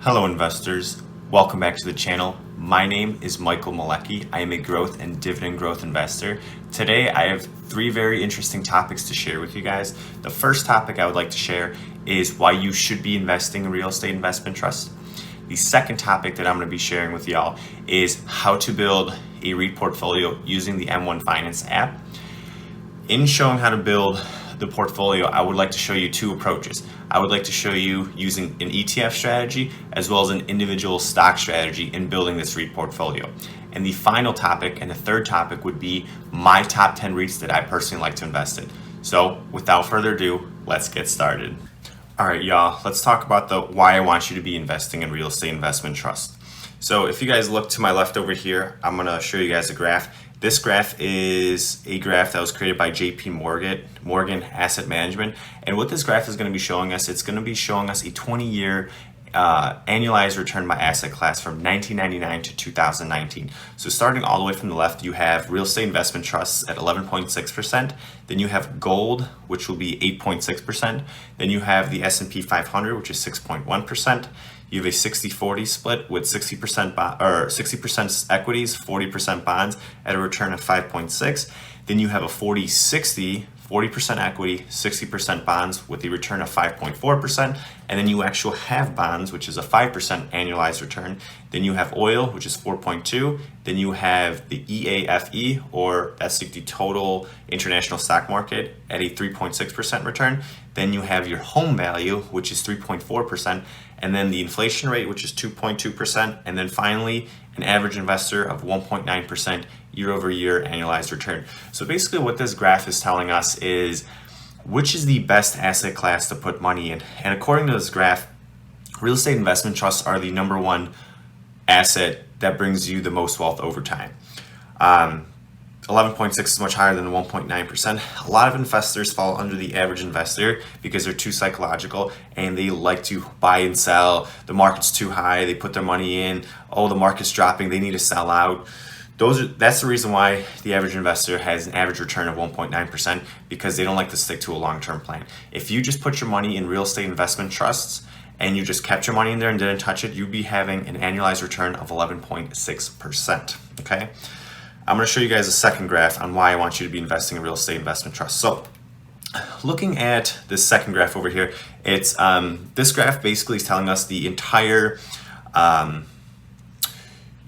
Hello investors, welcome back to the channel. My name is Michael Malecki. I am a growth and dividend growth investor. Today I have three very interesting topics to share with you guys. The first topic I would like to share is why you should be investing in real estate investment trusts. The second topic that I'm going to be sharing with y'all is how to build a REIT portfolio using the M1 Finance app. In showing how to build the portfolio, I would like to show you two approaches. I would like to show you using an ETF strategy as well as an individual stock strategy in building this REIT portfolio. And the final topic and the third topic would be my top 10 REITs that I personally like to invest in. So without further ado, let's get started. All right, y'all, let's talk about the why I want you to be investing in real estate investment trust. So if you guys look to my left over here, I'm gonna show you guys a graph. This graph is a graph that was created by JP Morgan Asset Management. And what this graph is going to be showing us, it's going to be showing us a 20-year annualized return by asset class from 1999 to 2019. So starting all the way from the left, you have real estate investment trusts at 11.6%. Then you have gold, which will be 8.6%. Then you have the S&P 500, which is 6.1%. You have a 60-40 split with 60% equities, 40% bonds at a return of 5.6. Then you have a 40-60, 40% equity, 60% bonds with a return of 5.4%. And then you actually have bonds, which is a 5% annualized return. Then you have oil, which is 4.2. Then you have the EAFE, or that's like the total international stock market, at a 3.6% return. Then you have your home value, which is 3.4%. And then the inflation rate, which is 2.2%. And then finally, an average investor of 1.9% year over year annualized return. So basically what this graph is telling us is which is the best asset class to put money in. And according to this graph, real estate investment trusts are the number one asset that brings you the most wealth over time. 11.6 is much higher than 1.9%. A lot of investors fall under the average investor because they're too psychological and they like to buy and sell. The market's too high, they put their money in. Oh, the market's dropping, they need to sell out. That's the reason why the average investor has an average return of 1.9%, because they don't like to stick to a long-term plan. If you just put your money in real estate investment trusts and you just kept your money in there and didn't touch it, you'd be having an annualized return of 11.6%, okay? I'm going to show you guys a second graph on why I want you to be investing in real estate investment trusts. So looking at this second graph over here, it's this graph basically is telling us the entire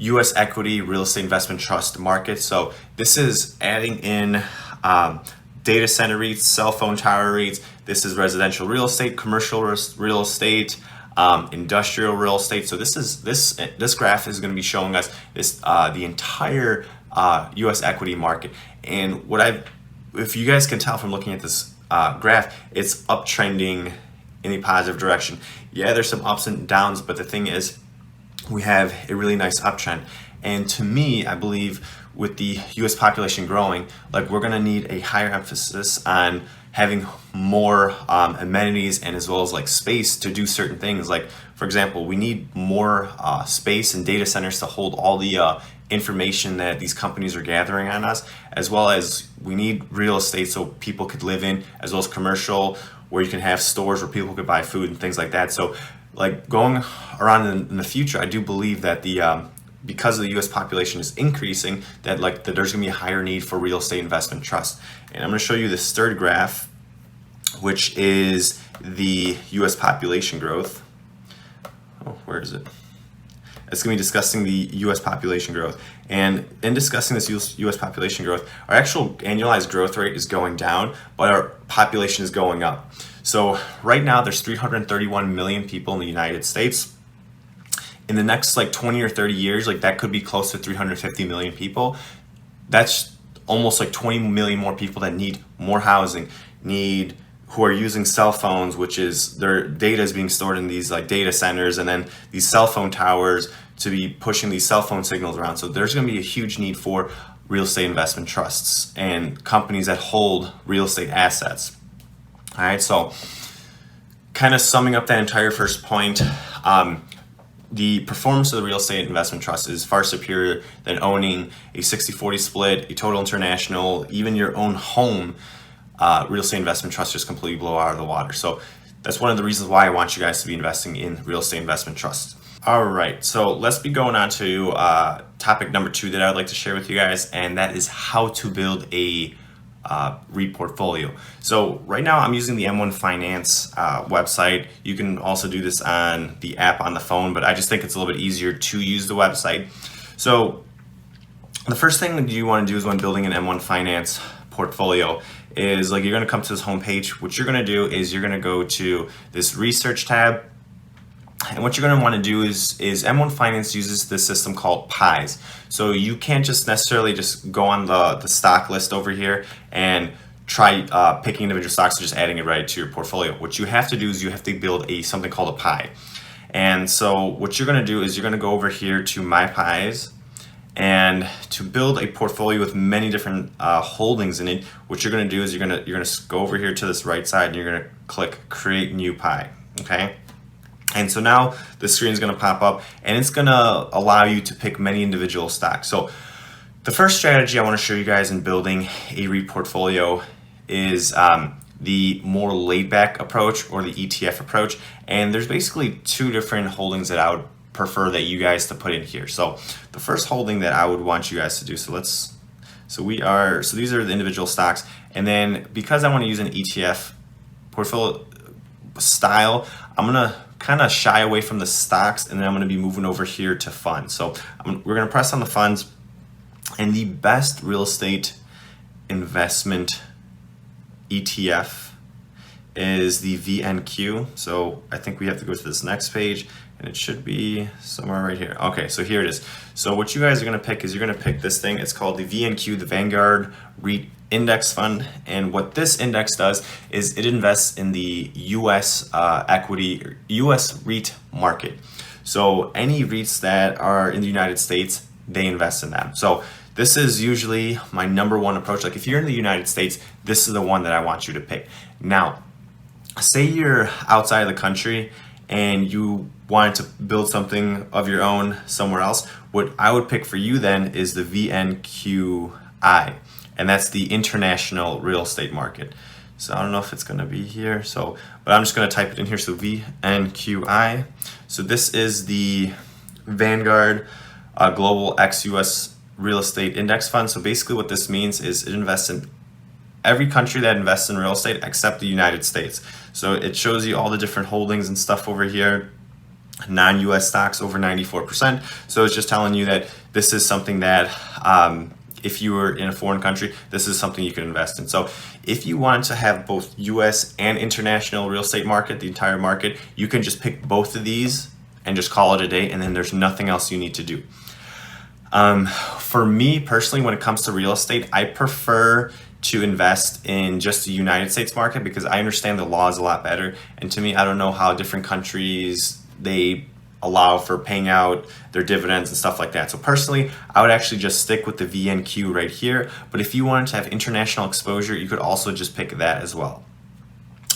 U.S. equity real estate investment trust market. So this is adding in data center REITs, cell phone tower REITs. This is residential real estate, commercial real estate, industrial real estate. So this graph is going to be showing us this the entire U.S. equity market. And if you guys can tell from looking at this graph, it's uptrending in a positive direction. Yeah, there's some ups and downs, but the thing is, we have a really nice uptrend. And to me, I believe with the U.S. population growing, like, we're going to need a higher emphasis on having more amenities and as well as like space to do certain things. Like, for example, we need more space and data centers to hold all the information that these companies are gathering on us, as well as we need real estate so people could live in, as well as commercial, where you can have stores where people could buy food and things like that. So like, going around in the future, I do believe that because the U.S. population is increasing, that there's going to be a higher need for real estate investment trust. And I'm going to show you this third graph, which is the U.S. population growth. Oh, where is it? It's going to be discussing the U.S. population growth. And in discussing this U.S. population growth, our actual annualized growth rate is going down, but our population is going up. So right now there's 331 million people in the United States. In the next 20 or 30 years, that could be close to 350 million people. That's almost 20 million more people that need more housing, who are using cell phones, which is their data is being stored in these data centers, and then these cell phone towers to be pushing these cell phone signals around. So there's going to be a huge need for real estate investment trusts and companies that hold real estate assets. All right, so kind of summing up that entire first point, the performance of the real estate investment trust is far superior than owning a 60-40 split, a total international, even your own home. Real estate investment trusts just completely blow out of the water. So that's one of the reasons why I want you guys to be investing in real estate investment trusts. All right, so let's be going on to topic number 2 that I would like to share with you guys, and that is how to build a REIT portfolio. So right now I'm using the M1 Finance website. You can also do this on the app on the phone, but I just think it's a little bit easier to use the website. So the first thing that you want to do is when building an M1 Finance portfolio is like you're going to come to this home page. What you're going to do is you're going to go to this research tab. And what you're going to want to do is M1 Finance uses this system called pies. So you can't just necessarily just go on the stock list over here and try picking individual stocks and just adding it right to your portfolio. What you have to do is you have to build something called a pie. And so what you're going to do is you're going to go over here to My Pies, and to build a portfolio with many different holdings in it, what you're going to do is you're going to go over here to this right side and you're going to click Create New Pie. Okay. And so now the screen is going to pop up and it's going to allow you to pick many individual stocks. So the first strategy I want to show you guys in building a REIT portfolio is the more laid back approach, or the ETF approach. And there's basically 2 different holdings that I would prefer that you guys to put in here. So the first holding that I would want you guys to do, so these are the individual stocks. And then because I want to use an ETF portfolio style, I'm going to kind of shy away from the stocks, and then I'm going to be moving over here to funds. So we're going to press on the funds, and the best real estate investment ETF is the VNQ. So I think we have to go to this next page, and it should be somewhere right here. Okay, so here it is. So what you guys are going to pick is you're going to pick this thing. It's called the VNQ, the Vanguard REIT Index Fund. And what this index does is it invests in the US equity, US REIT market. So any REITs that are in the United States, they invest in them. So this is usually my number one approach. Like if you're in the United States, this is the one that I want you to pick. Now, say you're outside of the country and you wanted to build something of your own somewhere else, what I would pick for you then is the VNQI, and that's the international real estate market. So I don't know if it's going to be here, but I'm just going to type it in here. So VNQI. So this is the Vanguard Global ex-US Real Estate Index Fund. So basically what this means is it invests in every country that invests in real estate except the United States. So it shows you all the different holdings and stuff over here. Non-US stocks over 94%. So it's just telling you that this is something that if you were in a foreign country, this is something you can invest in. So if you want to have both US and international real estate market, the entire market, you can just pick both of these and just call it a day, and then there's nothing else you need to do. For me personally, when it comes to real estate, I prefer to invest in just the United States market because I understand the laws a lot better. And to me, I don't know how different countries, they allow for paying out their dividends and stuff like that. So personally, I would actually just stick with the VNQ right here. But if you wanted to have international exposure, you could also just pick that as well.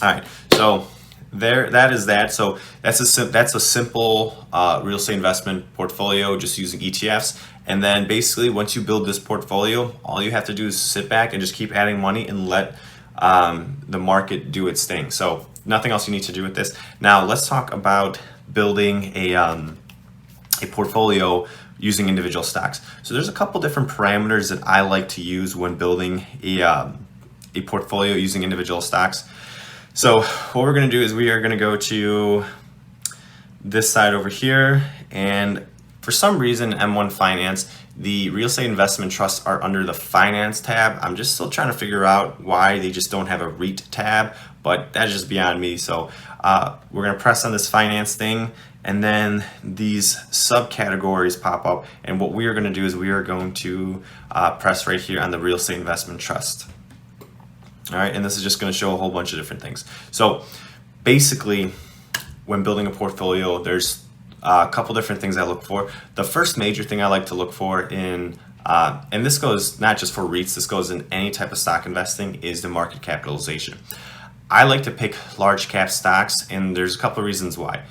All right, so that is that. So that's a simple real estate investment portfolio just using ETFs. And then basically once you build this portfolio, all you have to do is sit back and just keep adding money and let the market do its thing. So nothing else you need to do with this. Now let's talk about building a portfolio using individual stocks. So there's a couple different parameters that I like to use when building a portfolio using individual stocks. So what we're going to do is we are going to go to this side over here, and for some reason M1 Finance, the real estate investment trusts are under the finance tab. I'm just still trying to figure out why they just don't have a REIT tab, but that's just beyond me. So we're going to press on this finance thing, and then these subcategories pop up, and what we are going to do is we are going to press right here on the real estate investment trust. All right, and this is just going to show a whole bunch of different things. So basically, when building a portfolio, there's a couple different things I look for. The first major thing I like to look for in, and this goes not just for REITs, this goes in any type of stock investing, is the market capitalization. I like to pick large cap stocks, and there's a couple of reasons why.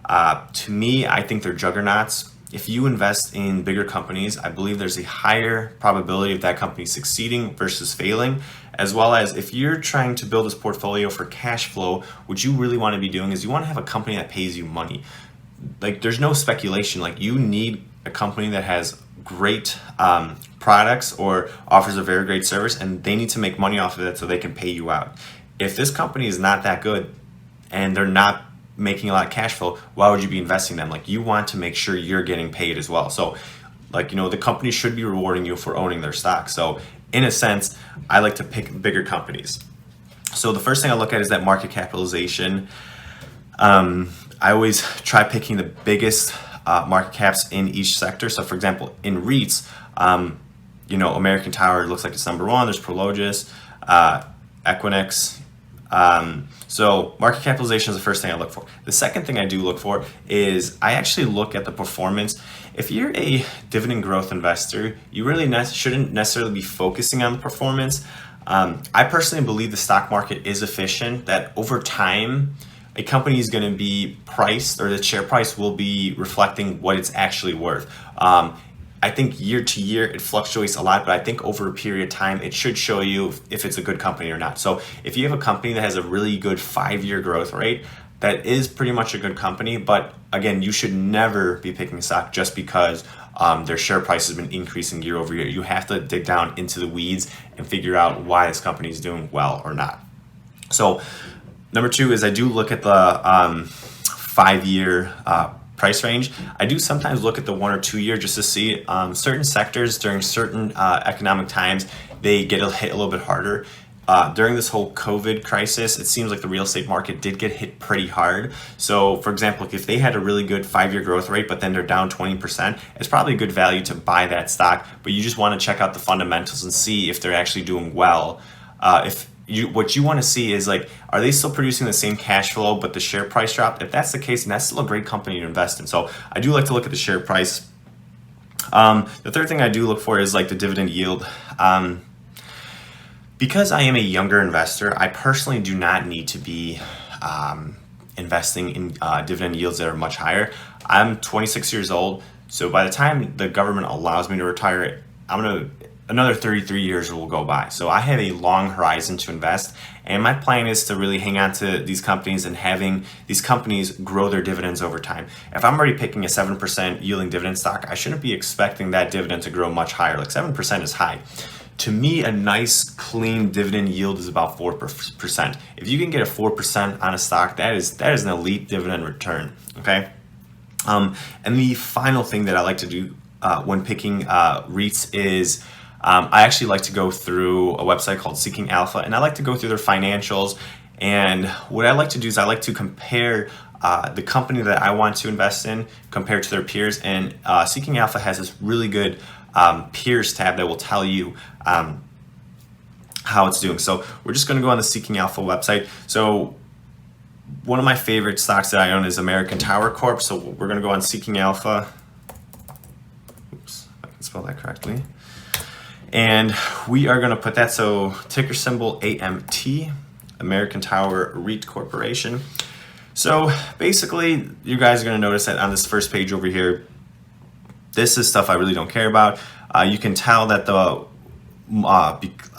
To me, I think they're juggernauts. If you invest in bigger companies, I believe there's a higher probability of that company succeeding versus failing, as well as if you're trying to build this portfolio for cash flow, what you really want to be doing is you want to have a company that pays you money. like there's no speculation. Like you need a company that has great products or offers a very great service, and they need to make money off of it so they can pay you out. If this company is not that good and they're not making a lot of cash flow, why would you be investing in them? Like you want to make sure you're getting paid as well. So like, the company should be rewarding you for owning their stock. So in a sense, I like to pick bigger companies. So the first thing I look at is that market capitalization. I always try picking the biggest market caps in each sector. So for example, in REITs, American Tower looks like it's number one. There's Prologis, Equinix. So market capitalization is the first thing I look for. The second thing I do look for is I actually look at the performance. If you're a dividend growth investor, you really shouldn't necessarily be focusing on the performance. I personally believe the stock market is efficient, that over time, a company is going to be priced, or the share price will be reflecting what it's actually worth. I think year to year it fluctuates a lot, but I think over a period of time it should show you if it's a good company or not. So if you have a company that has a really good 5-year growth rate, that is pretty much a good company. But again, you should never be picking a stock just because their share price has been increasing year over year. You have to dig down into the weeds and figure out why this company is doing well or not. So number 2 is I do look at the 5-year price range. I do sometimes look at the 1 or 2 year just to see certain sectors during certain economic times, they get hit a little bit harder. During this whole COVID crisis, it seems like the real estate market did get hit pretty hard. So for example, if they had a really good 5-year growth rate, but then they're down 20%, it's probably a good value to buy that stock, but you just want to check out the fundamentals and see if they're actually doing well. What you want to see is like, are they still producing the same cash flow, but the share price dropped? If that's the case, then that's still a great company to invest in. So I do like to look at the share price. The third thing I do look for is like the dividend yield. Because I am a younger investor, I personally do not need to be investing in dividend yields that are much higher. I'm 26 years old, so by the time the government allows me to retire, another 33 years will go by. So I have a long horizon to invest, and my plan is to really hang on to these companies and having these companies grow their dividends over time. If I'm already picking a 7% yielding dividend stock, I shouldn't be expecting that dividend to grow much higher. Like 7% is high. To me, a nice clean dividend yield is about 4%. If you can get a 4% on a stock, that is an elite dividend return. Okay. And the final thing that I like to do when picking REITs is I actually like to go through a website called Seeking Alpha, and I like to go through their financials. And what I like to do is I like to compare the company that I want to invest in compared to their peers. And Seeking Alpha has this really good peers tab that will tell you how it's doing. So we're just going to go on the Seeking Alpha website. So one of my favorite stocks that I own is American Tower Corp. So we're going to go on Seeking Alpha. Oops, I can spell that correctly. And we are going to put that, so ticker symbol AMT, American Tower REIT Corporation. So basically, you guys are going to notice that on this first page over here, this is stuff I really don't care about. You can tell that I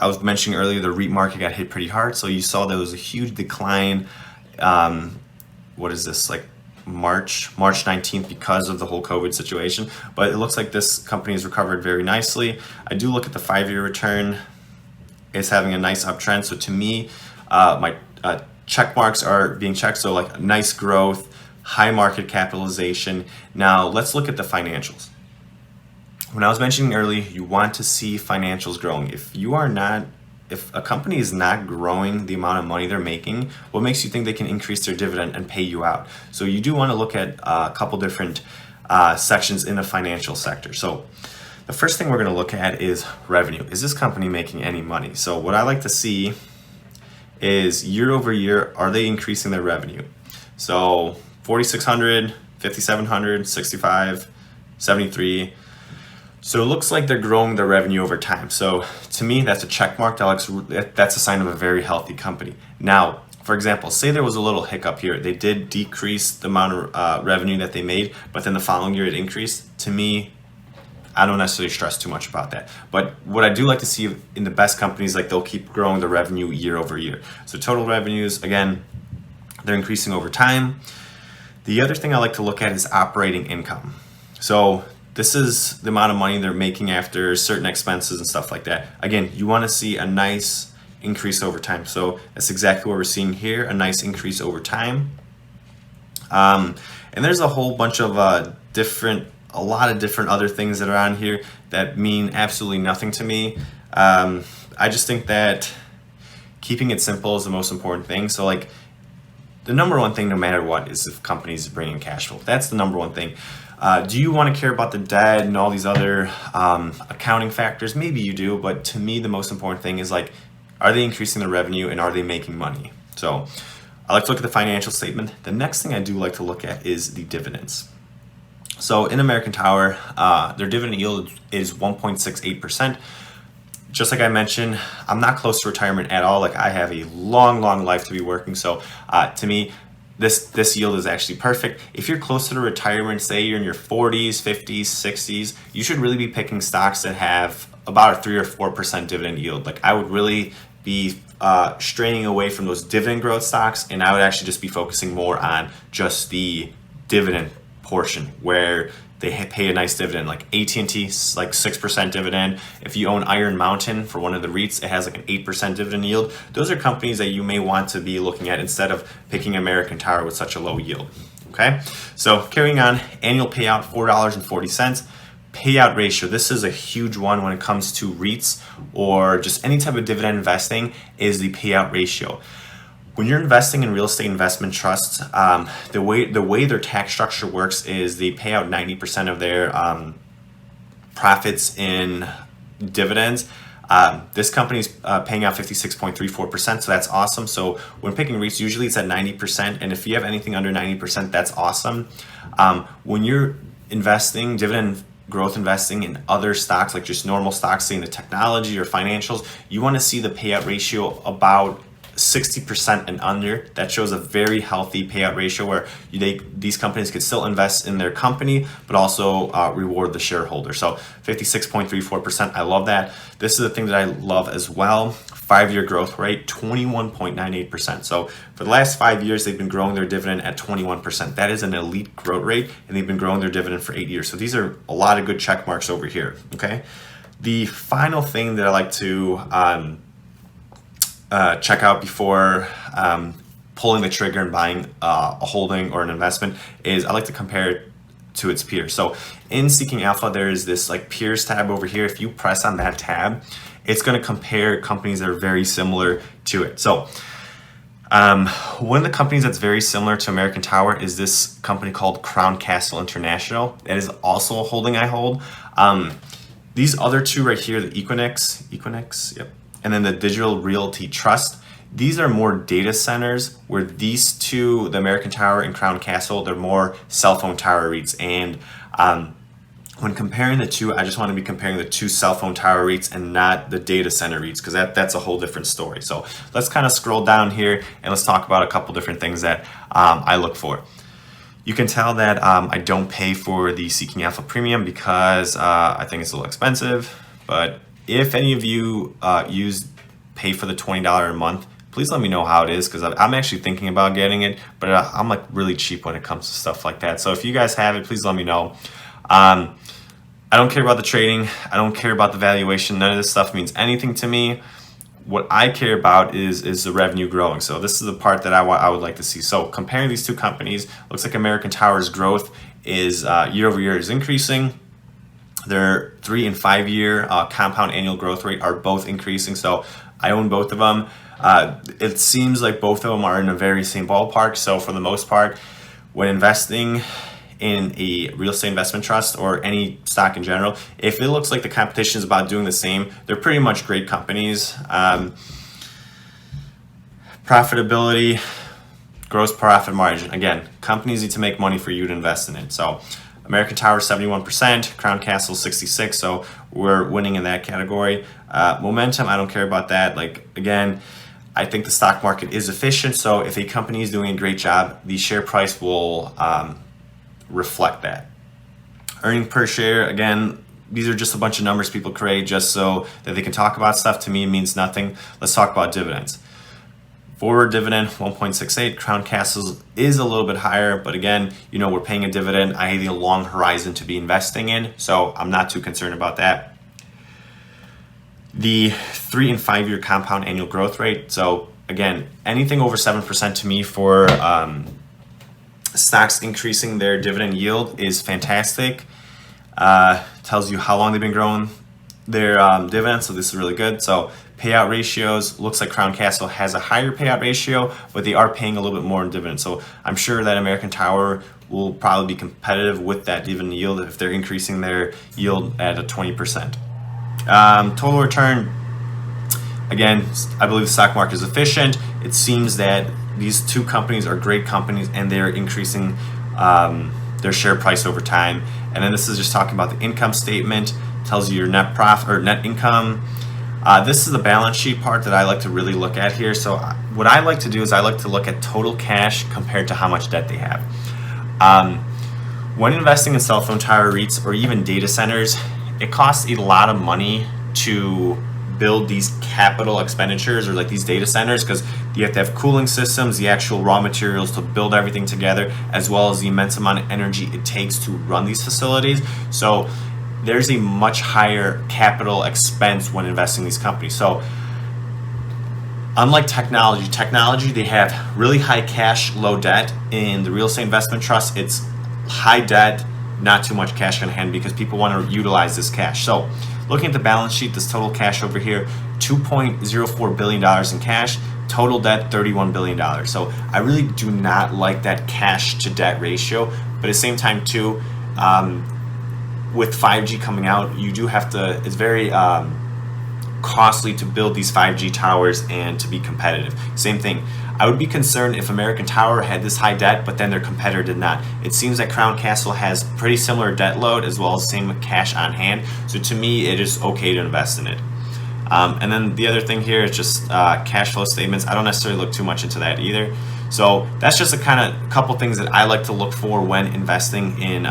was mentioning earlier, the REIT market got hit pretty hard. So you saw there was a huge decline. What is this, like March 19th, because of the whole COVID situation. But it looks like this company has recovered very nicely. I do look at the 5-year return. It's having a nice uptrend. So to me, my check marks are being checked. So like nice growth, high market capitalization. Now let's look at the financials. When I was mentioning earlier, you want to see financials growing. If a company is not growing the amount of money they're making, what makes you think they can increase their dividend and pay you out? So you do want to look at a couple different sections in the financial sector. So the first thing we're going to look at is revenue. Is this company making any money? So what I like to see is year over year, are they increasing their revenue? So 4,600, 5,700, 65, 73. So it looks like they're growing their revenue over time. So to me, that's a check mark. That's a sign of a very healthy company. Now, for example, say there was a little hiccup here. They did decrease the amount of revenue that they made, but then the following year it increased. To me, I don't necessarily stress too much about that. But what I do like to see in the best companies, like they'll keep growing the revenue year over year. So total revenues, again, they're increasing over time. The other thing I like to look at is operating income. So this is the amount of money they're making after certain expenses and stuff like that. Again, you want to see a nice increase over time. So that's exactly what we're seeing here, a nice increase over time. And there's a whole bunch of a lot of different other things that are on here that mean absolutely nothing to me. I just think that keeping it simple is the most important thing. So like the number one thing, no matter what, is if companies are bringing cash flow. That's the number one thing. Do you want to care about the debt and all these other accounting factors? Maybe you do, but to me, the most important thing is like, are they increasing their revenue and are they making money? So I like to look at the financial statement. The next thing I do like to look at is the dividends. So in American Tower, their dividend yield is 1.68%. Just like I mentioned, I'm not close to retirement at all. Like I have a long life to be working. So to me, this yield is actually perfect. If you're closer to retirement, say you're in your 40s, 50s, 60s, you should really be picking stocks that have about a 3 or 4% dividend yield. Like I would really be straying away from those dividend growth stocks, and I would actually just be focusing more on just the dividend portion where they pay a nice dividend. Like AT&T, like 6% dividend. If you own Iron Mountain for one of the REITs, it has like an 8% dividend yield. Those are companies that you may want to be looking at instead of picking American Tower with such a low yield. Okay, so carrying on, annual payout $4.40. Payout ratio, this is a huge one when it comes to REITs or just any type of dividend investing, is the payout ratio. When you're investing in real estate investment trusts, the way their tax structure works is they pay out 90% of their profits in dividends. This company's paying out 56.34%, so that's awesome. So when picking REITs, usually it's at 90%, and if you have anything under 90%, that's awesome. When you're investing, dividend growth investing in other stocks, like just normal stocks, say in the technology or financials, you want to see the payout ratio about 60% and under. That shows a very healthy payout ratio where these companies could still invest in their company, but also reward the shareholder. So 56.34%, I love that. This is the thing that I love as well. 5-year growth rate, 21.98%. So for the last 5 years, they've been growing their dividend at 21%. That is an elite growth rate, and they've been growing their dividend for 8 years. So these are a lot of good check marks over here, okay? The final thing that I like to check out before pulling the trigger and buying a holding or an investment is I like to compare it to its peers. So in Seeking Alpha, there is this like peers tab over here. If you press on that tab, it's going to compare companies that are very similar to it. So one of the companies that's very similar to American Tower is this company called Crown Castle International. That is also a holding I hold. These other two right here, the Equinix, yep, and then the Digital Realty Trust, these are more data centers, where these two, the American Tower and Crown Castle, they're more cell phone tower REITs. And when comparing the two, I just want to be comparing the two cell phone tower REITs and not the data center REITs, because that's a whole different story. So let's kind of scroll down here and let's talk about a couple different things that I look for. You can tell that I don't pay for the Seeking Alpha Premium because I think it's a little expensive. But if any of you pay for the $20 a month, please let me know how it is, because I'm actually thinking about getting it, but I'm like really cheap when it comes to stuff like that. So if you guys have it, please let me know. I don't care about the trading. I don't care about the valuation. None of this stuff means anything to me. What I care about is the revenue growing. So this is the part that I would like to see. So comparing these two companies, looks like American Tower's growth is year over year is increasing. Their 3 and 5 year compound annual growth rate are both increasing. So I own both of them. It seems like both of them are in the very same ballpark. So for the most part, when investing in a real estate investment trust or any stock in general, if it looks like the competition is about doing the same, they're pretty much great companies. Profitability, gross profit margin. Again, companies need to make money for you to invest in it. So American Tower 71%, Crown Castle 66%, so we're winning in that category. Momentum, I don't care about that. Like, again, I think the stock market is efficient, so if a company is doing a great job, the share price will reflect that. Earning per share, again, these are just a bunch of numbers people create just so that they can talk about stuff. To me, it means nothing. Let's talk about dividends. Forward dividend 1.68. Crown Castle's is a little bit higher, but again, you know, we're paying a dividend. I have a long horizon to be investing in, so I'm not too concerned about that. The 3 and 5 year compound annual growth rate. So again, anything over 7% to me for stocks increasing their dividend yield is fantastic. Tells you how long they've been growing their dividends, so this is really good. So payout ratios, looks like Crown Castle has a higher payout ratio, but they are paying a little bit more in dividends. So I'm sure that American Tower will probably be competitive with that dividend yield if they're increasing their yield at a 20%. Total return, again, I believe the stock market is efficient. It seems that these two companies are great companies and they're increasing their share price over time. And then this is just talking about the income statement, tells you your net profit or net income. This is the balance sheet part that I like to really look at here. So what I like to do is I like to look at total cash compared to how much debt they have. When investing in cell phone tower REITs or even data centers, it costs a lot of money to build these capital expenditures or like these data centers, because you have to have cooling systems, the actual raw materials to build everything together, as well as the immense amount of energy it takes to run these facilities. So there's a much higher capital expense when investing in these companies. So unlike technology, they have really high cash, low debt. In the real estate investment trust, it's high debt, not too much cash on hand because people want to utilize this cash. So looking at the balance sheet, this total cash over here, $2.04 billion in cash, total debt $31 billion. So I really do not like that cash to debt ratio, but at the same time too, with 5G coming out, you do have to, it's very costly to build these 5G towers and to be competitive. Same thing, I would be concerned if American Tower had this high debt, but then their competitor did not. It seems that Crown Castle has pretty similar debt load as well as same cash on hand. So to me, it is okay to invest in it. And then the other thing here is just cash flow statements. I don't necessarily look too much into that either. So that's just a couple things that I like to look for when investing in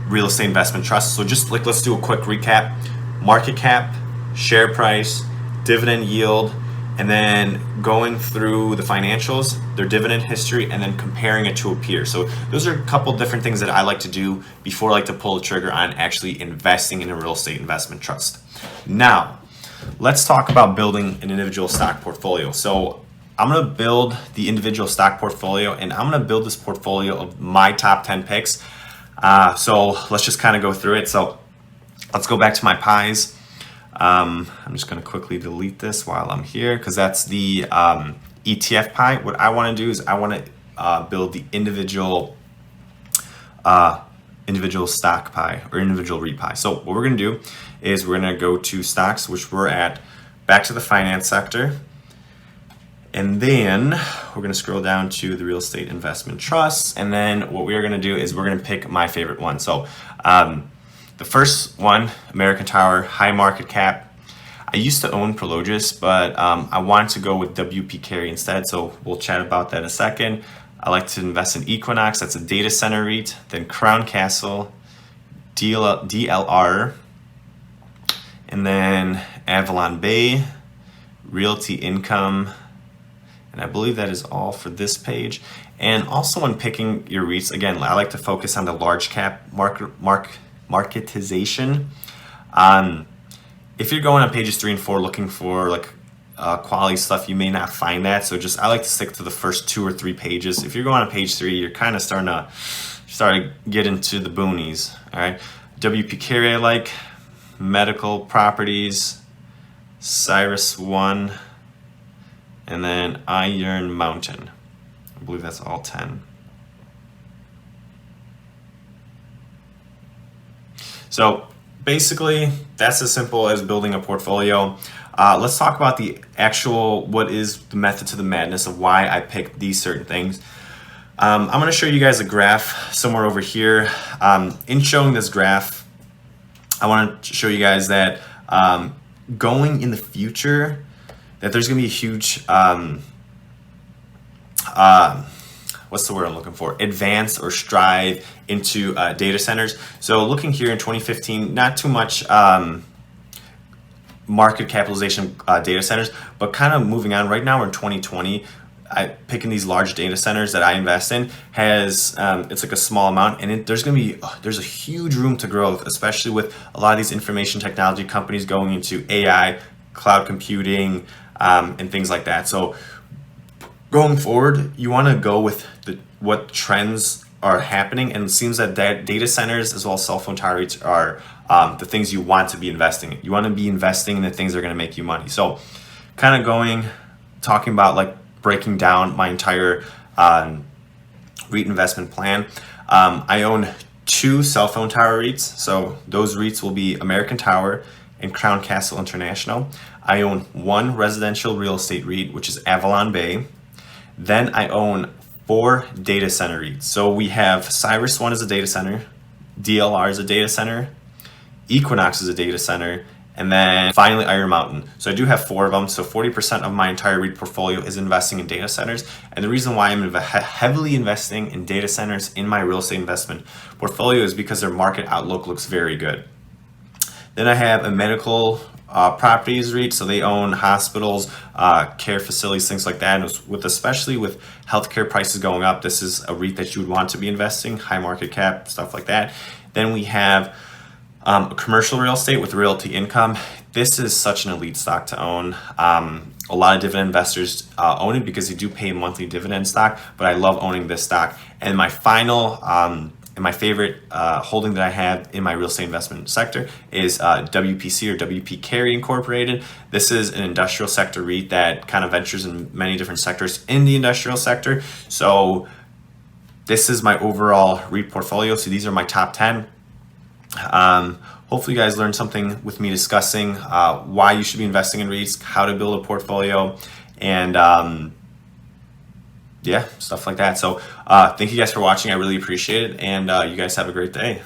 real estate investment trusts. So just like, let's do a quick recap. Market cap, share price, dividend yield, and then going through the financials, their dividend history, and then comparing it to a peer. So those are a couple different things that I like to do before I like to pull the trigger on actually investing in a real estate investment trust. Now, let's talk about building an individual stock portfolio. So I'm gonna build the individual stock portfolio, and I'm gonna build this portfolio of my top 10 picks. So let's just kind of go through it. So let's go back to my pies. I'm just going to quickly delete this while I'm here because that's the ETF pie. What I want to do is I want to build the individual stock pie or individual REIT pie. So what we're going to do is we're going to go to stocks, which we're at, back to the finance sector. And then we're going to scroll down to the real estate investment trusts. And then what we are going to do is we're going to pick my favorite one. So the first one, American Tower, high market cap. I used to own Prologis, but I wanted to go with WP Carey instead. So we'll chat about that in a second. I like to invest in Equinox. That's a data center REIT. Then Crown Castle, DLR, and then Avalon Bay, Realty Income. And I believe that is all for this page. And also when picking your REITs, again, I like to focus on the large cap marketization. If you're going on pages 3 and 4 looking for like quality stuff, you may not find that. So I like to stick to the first 2 or 3 pages. If you're going on page 3, you're kind of starting to get into the boonies. All right, WP Carey I like, medical properties, Cyrus One, and then Iron Mountain. I believe that's all 10. So basically, that's as simple as building a portfolio. Let's talk about the actual, what is the method to the madness of why I picked these certain things. I'm going to show you guys a graph somewhere over here. In showing this graph, I want to show you guys that going in the future, that there's going to be a huge, what's the word I'm looking for? Advance or strive into data centers. So looking here in 2015, not too much market capitalization data centers. But kind of moving on, right now we're in 2020. Picking these large data centers that I invest in has it's like a small amount, and there's a huge room to grow, especially with a lot of these information technology companies going into AI, cloud computing, and things like that. So going forward, you want to go with what trends are happening, and it seems that data centers as well as cell phone tower REITs are the things you want to be investing in. You want to be investing in the things that are going to make you money. So kind of talking about like breaking down my entire REIT investment plan. I own 2 cell phone tower REITs. So those REITs will be American Tower and Crown Castle International. I own 1 residential real estate REIT, which is Avalon Bay. Then I own 4 data center REITs. So we have Cyrus One as a data center, DLR is a data center, Equinox is a data center, and then finally Iron Mountain. So I do have 4 of them. So 40% of my entire REIT portfolio is investing in data centers. And the reason why I'm heavily investing in data centers in my real estate investment portfolio is because their market outlook looks very good. Then I have a medical properties REIT. So they own hospitals, care facilities, things like that. And especially with healthcare prices going up, this is a REIT that you would want to be investing, high market cap, stuff like that. Then we have commercial real estate with Realty Income. This is such an elite stock to own. A lot of dividend investors own it because they do pay monthly dividend stock, but I love owning this stock. And my final and my favorite holding that I have in my real estate investment sector is WPC or WP Carey Incorporated. This is an industrial sector REIT that kind of ventures in many different sectors in the industrial sector. So this is my overall REIT portfolio. So these are my top 10. Hopefully you guys learned something with me discussing why you should be investing in REITs, how to build a portfolio, and yeah, stuff like that. So thank you guys for watching. I really appreciate it, and you guys have a great day.